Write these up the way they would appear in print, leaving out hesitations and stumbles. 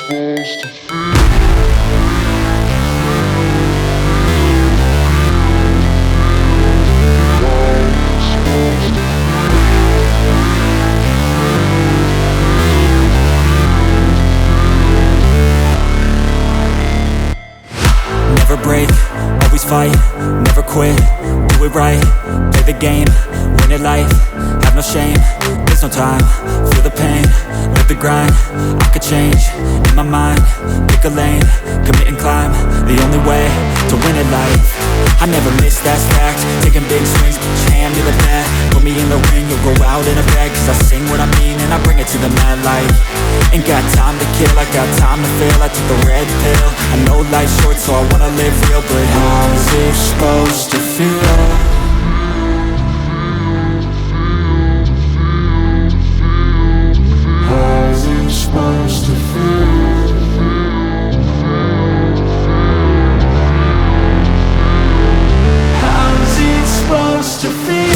Never break, always fight, never quit, do it right, play the game, win it life, have no shame, there's no time, feel the pain, live the grind, I could change, in my mind, pick a lane, commit and climb, the only way to win it life, I never miss, that's fact, taking big swings, put your hand to the bat, put me in the ring, you'll go out in a bag, cause I sing what I mean and I bring it to the mad light, ain't got time to kill, I got time to feel, I took the red pill, I know life's short so I wanna live real, but how's it supposed to feel? How's it supposed to feel? How's it supposed to feel?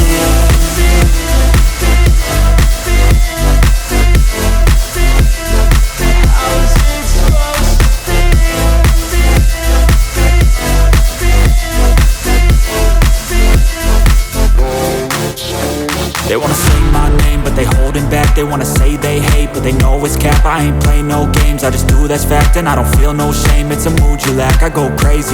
They wanna say my name, but they holding back. They wanna say they hate, but they know it's cap. I ain't play no games, I just do that's fact. And I don't feel no shame, it's a mood you lack. I go crazy